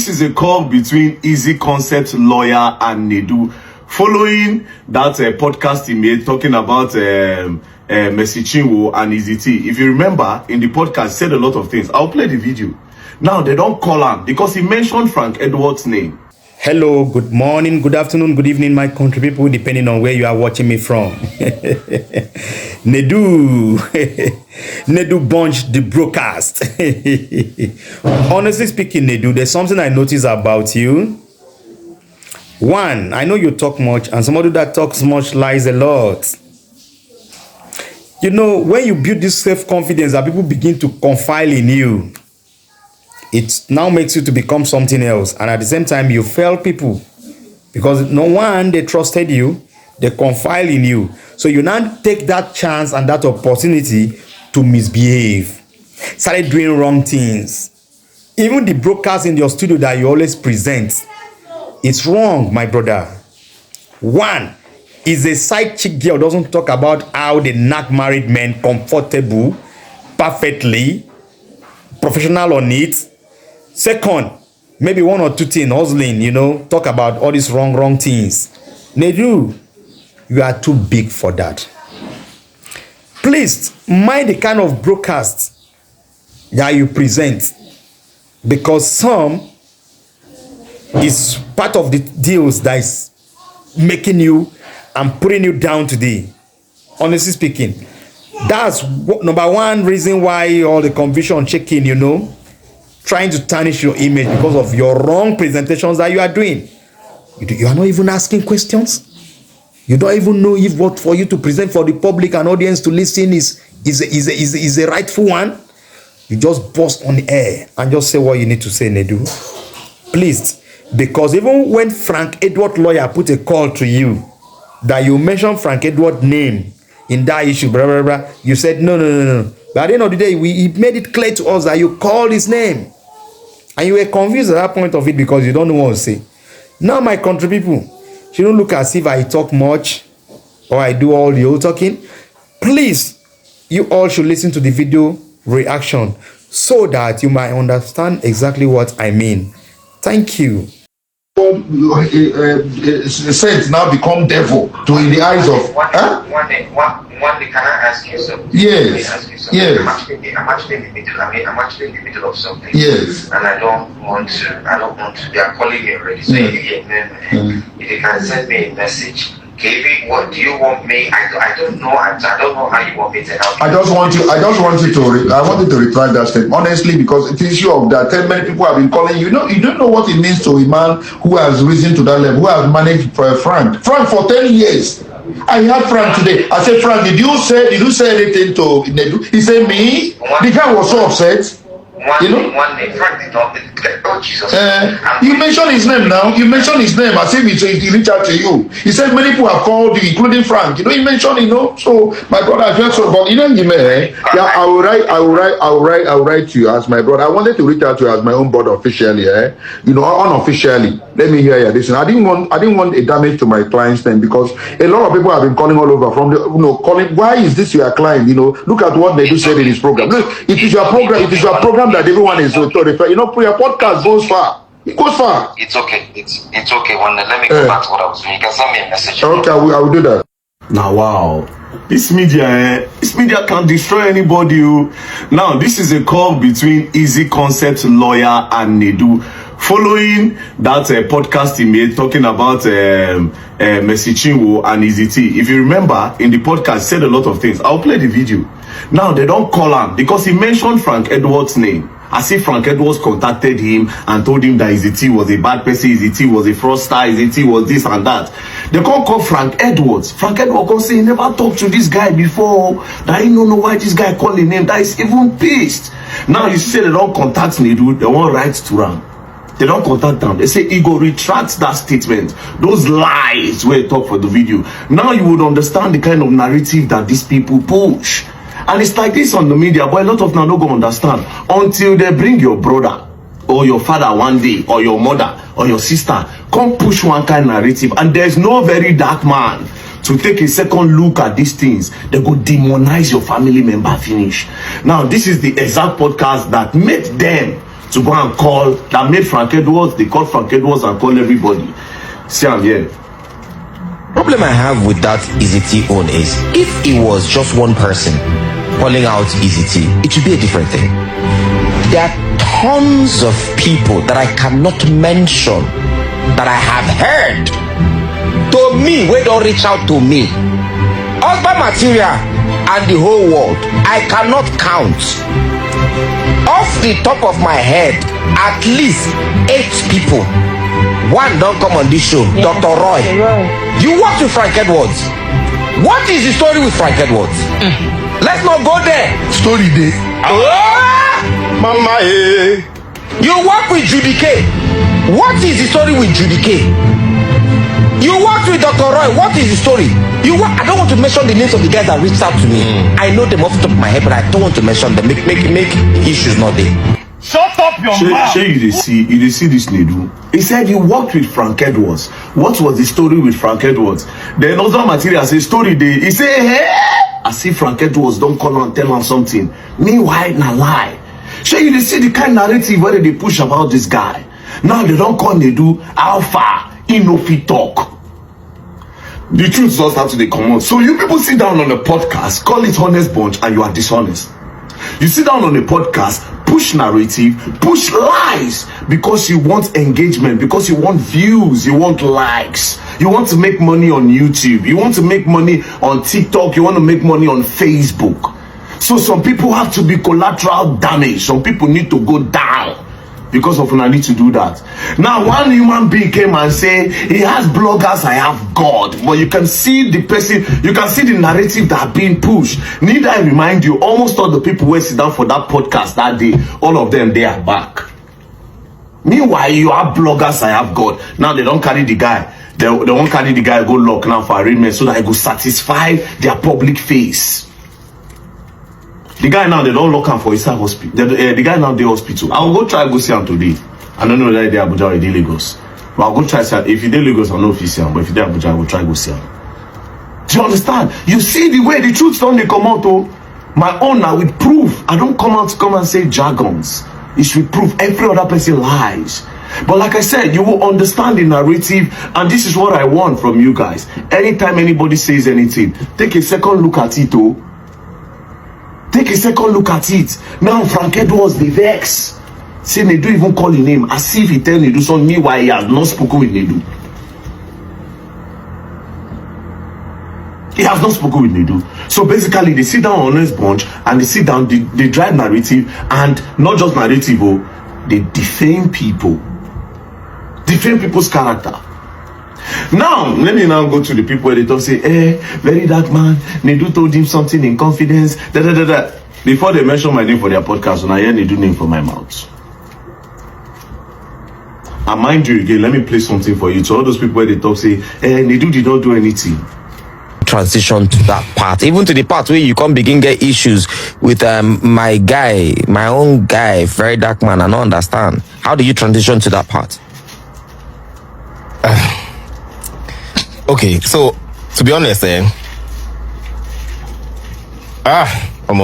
this is a call between Easy Concept lawyer and Nudu, following that podcast he made talking about Mercy Chinwo and Easy T. If you remember, in the podcast, he said a lot of things. I'll play the video. Now, they don't call him because he mentioned Frank Edward's name. Hello, good morning, good afternoon, good evening, my country people, depending on where you are watching me from. Nudu, Nudu Bunch, the broadcast. Honestly speaking, Nudu, there's something I noticed about you. One, I know you talk much, and somebody that talks much lies a lot. You know, when you build this self-confidence that people begin to confide in you, it now makes you to become something else, and at the same time you fail people because no one, they trusted you, they confide in you, so you now take that chance and that opportunity to misbehave, started doing wrong things. Even the broadcast in your studio that you always present, it's wrong, my brother. One is a side chick girl doesn't talk about how they knock married men comfortable, perfectly professional on it. Second, maybe one or two things, hustling, you know, talk about all these wrong things. Nudu, you are too big for that. Please, mind the kind of broadcast that you present, because some is part of the deals that is making you and putting you down today. Honestly speaking, that's number one reason why all the conviction checking, you know, trying to tarnish your image because of your wrong presentations that you are doing. You are not even asking questions. You don't even know if what for you to present for the public and audience to listen is a rightful one. You just burst on the air and just say what you need to say, Nudu. Please, because even when Frank Edward lawyer put a call to you that you mentioned Frank Edward name in that issue, blah, blah, blah, you said no. But at the end of the day, he made it clear to us that you called his name. And you were confused at that point of it because you don't know what to say. Now, my country people, you don't look as if I talk much or I do all the old talking. Please, you all should listen to the video reaction so that you might understand exactly what I mean. Thank you. Saints now become devil to in the eyes of. One day, can I ask you something? Yes. Yes. I'm actually in the middle. I'm actually in the middle of something. Yes. And I don't want to. They are calling me already. So if you can send me a message. KB, what do you want me? I don't know. I don't know how you want me to help. I want you to reply that statement honestly, because it is issue of that. Many people have been calling you. You don't know what it means to a man who has risen to that level, who has managed Frank for 10 years. I heard Frank today. I said, Frank, did you say anything to Nudu? He said, me. The guy was so upset. One day, Frank did not. Oh, Jesus. You mentioned his name now. You mentioned his name as if he reached out to you. He said many people have called you, including Frank. He mentioned, So, my brother, I felt so. But I will write to you as my brother. I wanted to reach out to you as my own brother officially, unofficially. Let me hear you. Listen, I didn't want a damage to my client's name because a lot of people have been calling all over from the calling. Why is this your client? Look at what Nudu said in his program. Look, it is your program. It is your program that everyone is to refer. Your podcast goes far. It goes far. It's okay. It's okay. Let me go back to what I was doing. You can send me a message. Okay, I will do that. Now, wow. This media can destroy anybody. Now, this is a call between Easy Concept lawyer and Nudu, following that podcast he made talking about Mercy Chinwo and Easy T. If you remember, in the podcast, he said a lot of things. I'll play the video. Now, they don't call him because he mentioned Frank Edward's name. As if Frank Edwards contacted him and told him that Easy T was a bad person, Easy T was a fraudster, Easy T was this and that. They can't call Frank Edwards. Frank Edwards can say he never talked to this guy before. That he don't know why this guy calling him. That is even pissed. Now you say they don't contact me, dude. They won't write to him. They don't contact them. They say he go retract that statement. Those lies where he talk for the video. Now you would understand the kind of narrative that these people push. And it's like this on the media, but a lot of them don't go understand until they bring your brother or your father one day, or your mother or your sister, come push one kind of narrative. And there's no very dark man to take a second look at these things. They go demonize your family member finish. Now, this is the exact podcast that made them to go and call, that made Frank Edwards, they called Frank Edwards and called everybody. See, I'm here. Problem I have with that EZT own is, if it was just one person calling out EZT, it would be a different thing. There are tons of people that I cannot mention that I have heard to me, where don't reach out to me. Husband material and the whole world, I cannot count. Off the top of my head, at least 8 people. One don't come on this show, yeah, Dr. Roy. You worked with Frank Edwards. What is the story with Frank Edwards? Let's not go there. Story day. Mama, you work with Judy K. What is the story with Judy K? You worked with Dr. Roy. What is the story? I don't want to mention the names of the guys that reached out to me. I know them off the top of my head, but I don't want to mention them. Make issues not there. Shut up your mouth. You see this Nedu. He said he worked with Frank Edwards. What was the story with Frank Edwards? Then other material say story day. He say, hey, I see Frank Edwards don't come and tell him something. Meanwhile, na lie. You see the kind of narrative where they push about this guy. Now they don't call Nedu alpha, inofi talk. The truth just have to they come out. So you people sit down on a podcast, call it honest bunch, and you are dishonest. You sit down on a podcast, push narrative, push lies because you want engagement, because you want views, you want likes, you want to make money on YouTube, you want to make money on TikTok, you want to make money on Facebook. So some people have to be collateral damage. Some people need to go down because of I need to do that. Now one human being came and say he has bloggers, I have God. But you can see the person, you can see the narrative that being pushed. Need I remind you, almost all the people who sit down for that podcast that day, all of them, they are back. Meanwhile, you have bloggers, I have God. Now they don't carry the guy. They won't carry the guy, go lock now for arraignment so that he go satisfy their public face. The guy now, they don't lock him for his hospital. The guy now, the hospital. I'll go try go see him today. I don't know whether they're Abuja or they Lagos. But I'll go try see him. If you're Lagos, I know if he's him. But if you're Abuja, I will try go see him. Do you understand? You see the way the truth don't they come out, oh? My own now with proof. I don't come out to come and say jargons. It's with proof. Every other person lies. But like I said, you will understand the narrative, and this is what I want from you guys. Anytime anybody says anything, take a second look at it, oh. Take a second look at it. Now Frank Edwards, the vex. Say Nedu even call his name as if he tell Nedu something. Meanwhile, he has not spoken with Nedu. He has not spoken with Nedu. So basically, they sit down on this bunch and they sit down, they drive narrative, and not just narrative, oh, they defame people. Defame people's character. Now, let me now go to the people where they talk, say, very dark man, Nedu told him something in confidence, Before they mention my name for their podcast, and I hear Nedu name from my mouth. And mind you again, let me play something for you. To all those people where they talk, say, Nedu did not do anything. Transition to that part, even to the part where you can't begin get issues with my guy, my own guy, very dark man. I don't understand. How do you transition to that part? Okay, so to be honest, I've been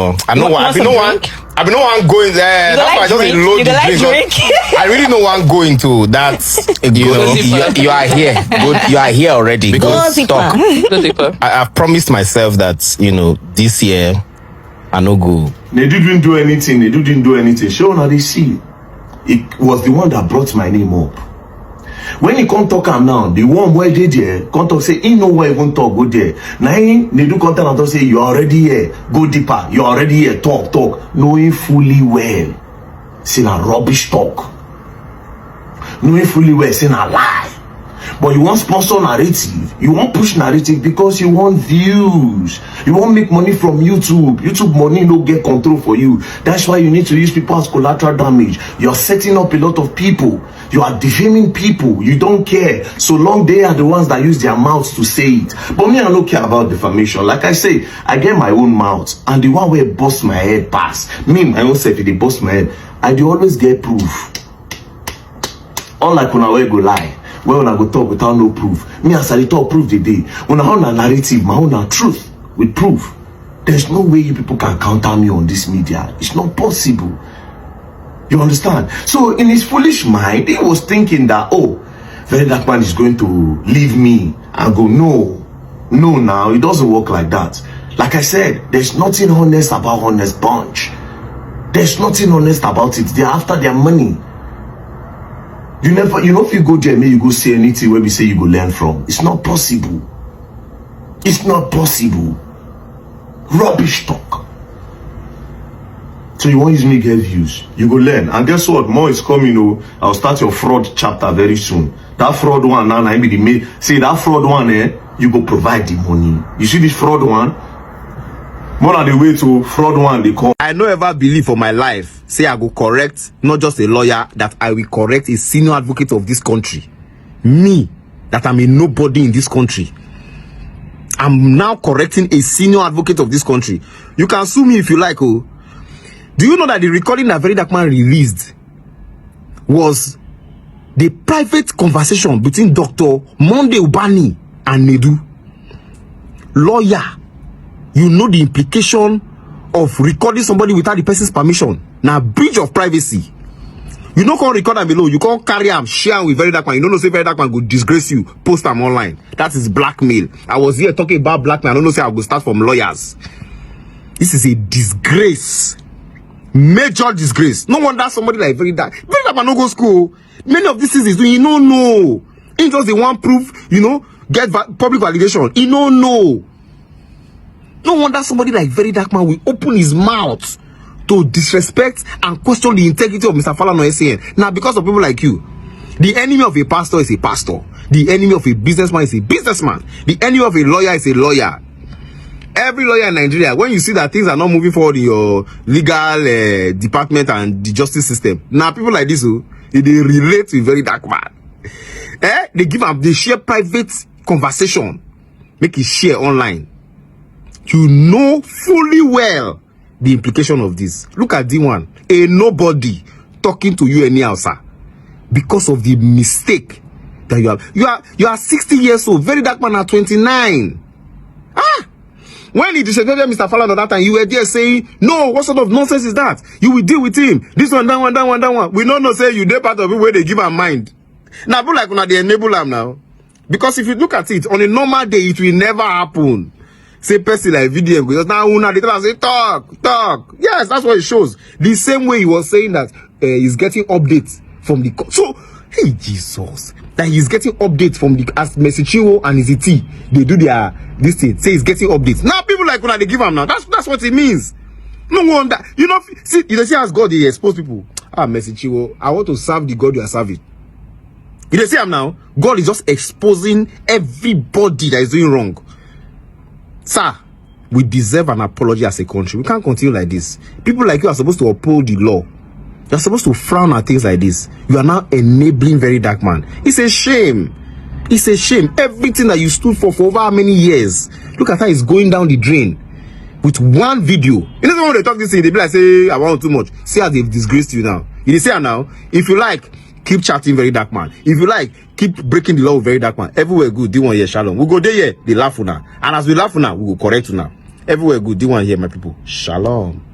no one going there. That's why I just load the drink. I really know one going to that. You are here. You are here already. Because I've promised myself that this year I no go. They didn't do anything. They didn't do anything. Show now they see. It was the one that brought my name up. When you come talk am now, the one where they there, come talk say, he know where even talk, go there. Now they do content and talk say, you're already here, go deeper, you're already here, talk, knowing fully well, say a rubbish talk. Knowing fully well, say a lie. But you want sponsor narrative, you want push narrative because you want views. You want make money from YouTube. YouTube money no get control for you. That's why you need to use people as collateral damage. You're setting up a lot of people. You are defaming people. You don't care. So long they are the ones that use their mouths to say it. But me, I don't care about defamation. Like I say, I get my own mouth. And the one where bust my head pass. Me, my own self, if they bust my head, I do always get proof. Unlike when I go lie. When I go talk without no proof. Me as I talk proof the day. When I own a narrative, my own a truth with proof. There's no way you people can counter me on this media. It's not possible. You understand? So in his foolish mind, he was thinking that, oh, very dark man is going to leave me and go, no, now it doesn't work like that. Like I said, there's nothing honest about Honest Bunch. There's nothing honest about it. They're after their money. You know, if you go there, maybe you go say anything where we say you go learn from. It's not possible. It's not possible. Rubbish talk. So you want to use me get views. You go learn. And guess what? More is coming. Oh, I'll start your fraud chapter very soon. That fraud one now, I be the main. See that fraud one, you go provide the money. You see this fraud one? More than the way to fraud one they call. I no ever believe for my life, say I go correct, not just a lawyer, that I will correct a senior advocate of this country. Me, that I'm a nobody in this country. I'm now correcting a senior advocate of this country. You can sue me if you like, oh. Do you know that the recording that Very Dark Man released was the private conversation between Dr. Monday Ubani and Nudu? Lawyer, you know the implication of recording somebody without the person's permission. Now, breach of privacy. You don't can't record them below. You can't carry them, share them with Very Dark Man. You don't know say Very Dark Man go disgrace you, post them online. That is blackmail. I was here talking about blackmail. I don't know say I will start from lawyers. This is a disgrace. Major disgrace. No wonder somebody like Very Dark Man no go school. Many of these things is doing, you don't know. He just the one proof, you know, get public validation. He don't know. No wonder somebody like Very Dark Man will open his mouth to disrespect and question the integrity of Mr. Falana SAN. Now, because of people like you, the enemy of a pastor is a pastor. The enemy of a businessman is a businessman. The enemy of a lawyer is a lawyer. Every lawyer in Nigeria, when you see that things are not moving forward in your legal department and the justice system, now people like this, they relate to a Very Dark Man. They give up, they share private conversation, make it share online. You know fully well the implication of this. Look at D1, a nobody talking to you anyhow, sir, because of the mistake that you have. You are 60 years old. Very Dark Man at 29. When he disrespected Mr. Falana that time, you were there saying, no, what sort of nonsense is that? You will deal with him. This one, that one, that one, that one. We don't know, say you dey part of it where they give a mind. Now, people like when they enable them now. Because if you look at it, on a normal day, it will never happen. Say person like VDM, because now they tell us, say, talk. Yes, that's what it shows. The same way he was saying that he's getting updates from the... So, hey, Jesus. That he's getting updates from the... As Mesichiwo and Iziti, they do their... This thing. Say he's getting updates. Now, people like when they give him now. That's what it means. No wonder. You know, see, you see as God, they expose people. Mesichiwo, I want to serve the God you are serving. You see him now? God is just exposing everybody that is doing wrong. Sir, we deserve an apology as a country. We can't continue like this. People like you are supposed to uphold the law. You're supposed to frown at things like this. You are now enabling Very Dark Man. It's a shame. It's a shame. Everything that you stood for over how many years, look at how it's going down the drain with one video. You know when they talk this thing, they be like, say, I want too much. See how they've disgraced you now. You say now, if you like, keep chatting Very Dark Man. If you like, keep breaking the law with Very Dark Man. Everywhere good, do one here, shalom. We go there, yeah, they laugh now. And as we laugh now, we go correct now. Everywhere good, do one here, my people. Shalom.